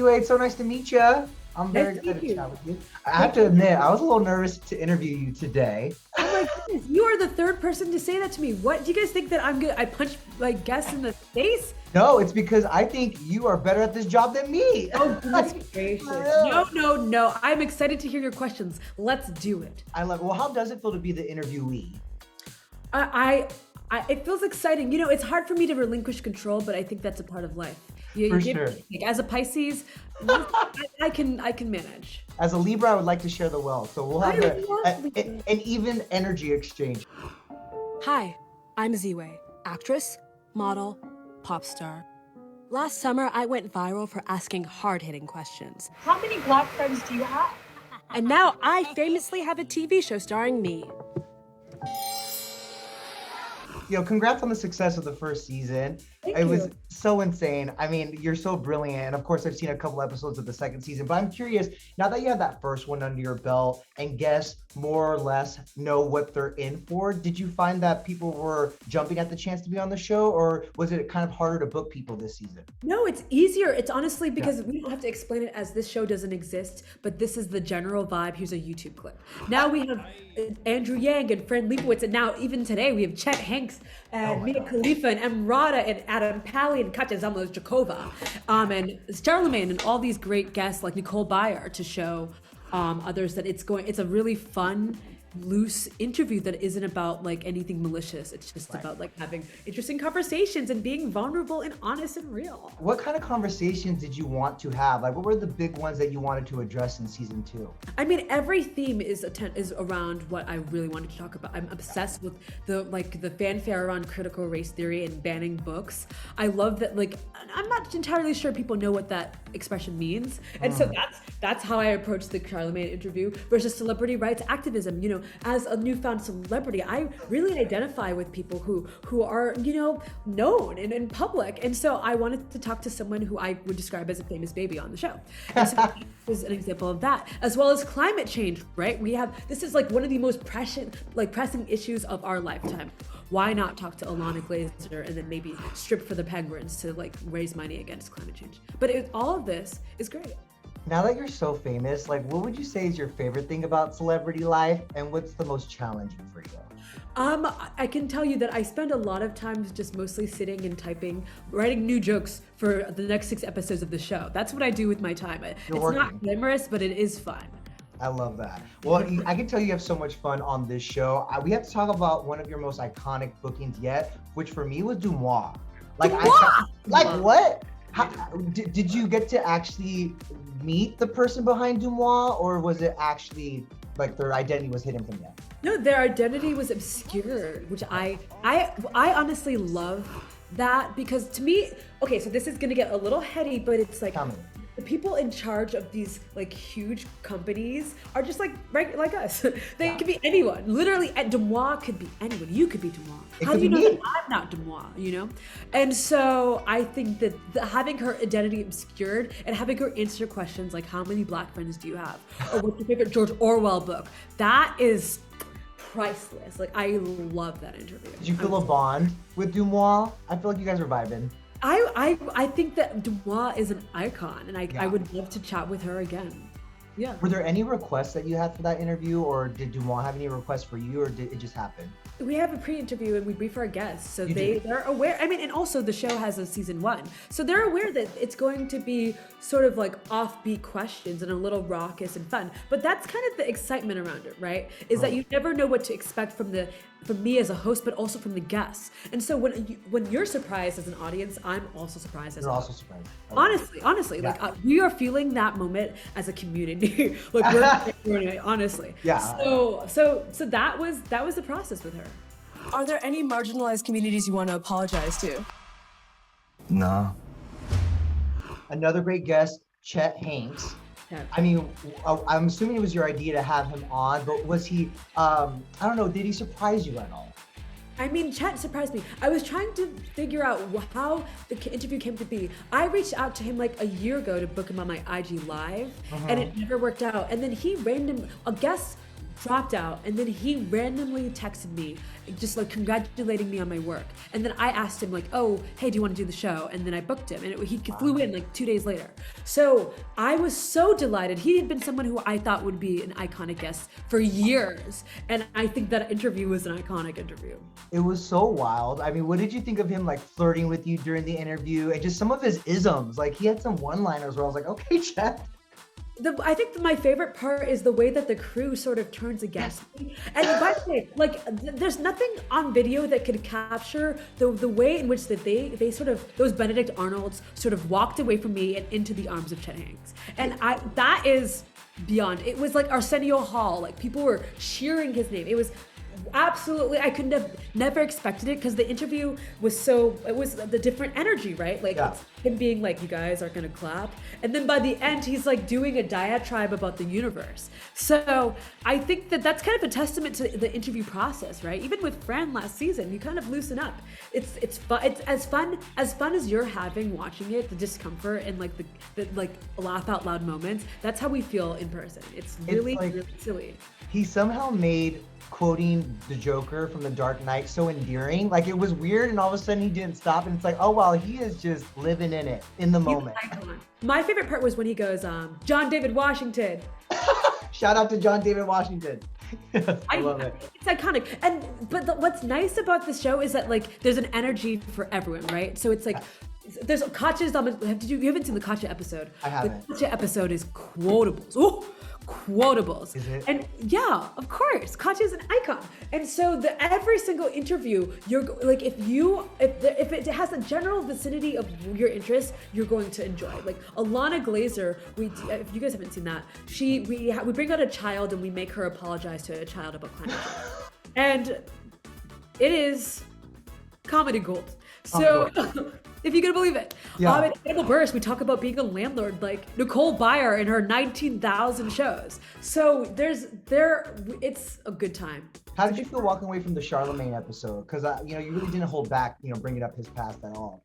Ziwe, it's so nice to meet you. I'm very Nice to excited meet to you. chat with you. I have to admit, I was a little nervous to interview you today. Oh my goodness, you are the third person to say that to me. What do you guys think that I'm good? I punch like guests in the face? No, it's because I think you are better at this job than me. Oh goodness For gracious. real. No, no, no. I'm excited to hear your questions. Let's do it. I love. Well, how does it feel to be the interviewee? I, it feels exciting. You know, it's hard for me to relinquish control, but I think that's a part of life. You For give, sure. like, as a Pisces, I can manage. As a Libra, I would like to share the wealth, so we'll have I love an even energy exchange. Hi, I'm Ziwe, actress, model, pop star. Last summer, I went viral for asking hard-hitting questions. How many black friends do you have? And now I famously have a TV show starring me. Congrats on the success of the first season. Thank It was you. so insane. I mean, you're so brilliant. And of course, I've seen a couple episodes of the second season, but I'm curious, now that you have that first one under your belt and guests more or less know what they're in for, did you find that people were jumping at the chance to be on the show, or was it kind of harder to book people this season? No, it's easier. It's honestly because we don't have to explain it as this show doesn't exist, but this is the general vibe. Here's a YouTube clip. Now we have Andrew Yang and Fran Lebowitz, and now even today we have Chet Hanks and Mia Khalifa and Emrata and Adam Pally and Katya Zamos-Jakova, and Charlemagne and all these great guests like Nicole Byer to show others that it's a really fun, loose interview that isn't about like anything malicious. It's just about like having interesting conversations and being vulnerable and honest and real. What kind of conversations did you want to have? Like, what were the big ones that you wanted to address in season 2? I mean, every theme is around what I really wanted to talk about. I'm obsessed with the fanfare around critical race theory and banning books. I love that. Like, I'm not entirely sure people know what that expression means, and so that's how I approached the Charlemagne interview versus celebrity rights activism. You know, as a newfound celebrity, I really identify with people who are known and in public, and so I wanted to talk to someone who I would describe as a famous baby on the show. And so this was an example of that, as well as climate change. Right? This is like one of the most pressing issues of our lifetime. Why not talk to Alana Glazer and then maybe strip for the penguins to like raise money against climate change? But all of this is great. Now that you're so famous, like, what would you say is your favorite thing about celebrity life, and what's the most challenging for you? I can tell you that I spend a lot of times just mostly sitting and typing, writing new jokes for the next 6 episodes of the show. That's what I do with my time. It's not glamorous, but it is fun. I love that. Well, I can tell you have so much fun on this show. We have to talk about one of your most iconic bookings yet, which for me was Dumois. Like, what? Did you get to actually meet the person behind Dumois, or was it actually like their identity was hidden from you? No, their identity was obscured, which I honestly love that, because to me, okay, so this is gonna get a little heady, but it's like the people in charge of these like huge companies are just like us. They could be anyone. Literally, Dumois could be anyone. You could be Dumois. How do you know that I'm not Dumois? You know, and so I think that having her identity obscured and having her answer questions like, "How many black friends do you have?" or "What's your favorite George Orwell book?" That is priceless. Like, I love that interview. Did you feel a bond with Dumois? I feel like you guys were vibing. I think that Dumois is an icon, and I would love to chat with her again. Yeah. Were there any requests that you had for that interview, or did Dumois have any requests for you, or did it just happen? We have a pre-interview and we brief our guests, so they're aware. I mean, and also the show has a season 1, so they're aware that it's going to be sort of like offbeat questions and a little raucous and fun. But that's kind of the excitement around it, right? Is that you never know what to expect from me as a host, but also from the guests. And so when you're surprised as an audience, I'm also surprised as. You're also surprised. Honestly, like we are feeling that moment as a community. Like we're honestly. Yeah. So that was the process with her. Are there any marginalized communities you want to apologize to? No. Another great guest, Chet Hanks. Yeah. I mean, I'm assuming it was your idea to have him on, but was he, I don't know, did he surprise you at all? I mean, Chet surprised me. I was trying to figure out how the interview came to be. I reached out to him like a year ago to book him on my IG Live, and it never worked out. And then a guest dropped out, and then he randomly texted me, just like congratulating me on my work. And then I asked him like, oh, hey, do you want to do the show? And then I booked him, and he flew in like 2 days later. So I was so delighted. He had been someone who I thought would be an iconic guest for years. And I think that interview was an iconic interview. It was so wild. I mean, what did you think of him like flirting with you during the interview and just some of his isms? Like he had some one-liners where I was like, okay, Chad. I think my favorite part is the way that the crew sort of turns against me. And by the way, like there's nothing on video that could capture the way in which that they sort of, those Benedict Arnolds sort of walked away from me and into the arms of Chet Hanks. And that is beyond. It was like Arsenio Hall, like people were cheering his name. It was absolutely, I could have never expected it because the interview was it was the different energy, right? Like it's him being like, you guys aren't gonna clap. And then by the end, he's like doing a diatribe about the universe. So I think that that's kind of a testament to the interview process, right? Even with Fran last season, you kind of loosen up. It's fun. It's as fun as you're having watching it, the discomfort and like the like laugh out loud moments. That's how we feel in person. It's really, like, really silly. He somehow made quoting the Joker from The Dark Knight so endearing. Like it was weird, and all of a sudden he didn't stop, and it's like, oh wow, he is just living in it in the moment. My favorite part was when he goes, John David Washington. Shout out to John David Washington. I love it. It's iconic. But what's nice about this show is that like there's an energy for everyone, right? So it's like there's Katya's. You haven't seen the Katya episode? I haven't. The Katya episode is quotables. Ooh, quotables. Is it? And yeah, of course, Katya's an icon. And so every single interview, you're like, if it has a general vicinity of your interests, you're going to enjoy. Like Alana Glazer, if you guys haven't seen that, we bring out a child and we make her apologize to a child about climate change, and it is comedy gold. So. If you can believe it. Yeah. In Animal Burst, we talk about being a landlord, like Nicole Byer and her 19,000 shows. So it's a good time. How did you feel walking away from the Charlemagne episode? Because you really didn't hold back, bringing up his past at all.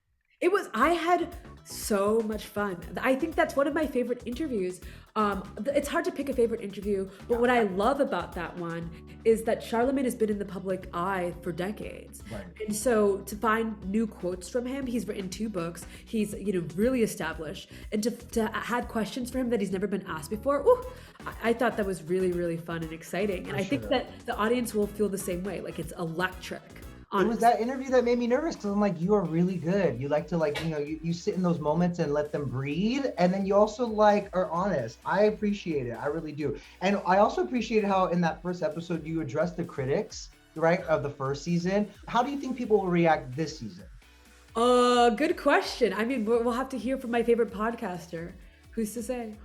I had so much fun. I think that's one of my favorite interviews. It's hard to pick a favorite interview, but what I love about that one is that Charlemagne has been in the public eye for decades. Right. And so to find new quotes from him, he's written 2 books, he's really established, and to have questions for him that he's never been asked before, I thought that was really, really fun and exciting. And I think that the audience will feel the same way, like it's electric. It was that interview that made me nervous because I'm like, you are really good. You like to you sit in those moments and let them breathe. And then you also are honest. I appreciate it. I really do. And I also appreciated how in that first episode, you addressed the critics, right, of the first season. How do you think people will react this season? Good question. I mean, we'll have to hear from my favorite podcaster. Who's to say?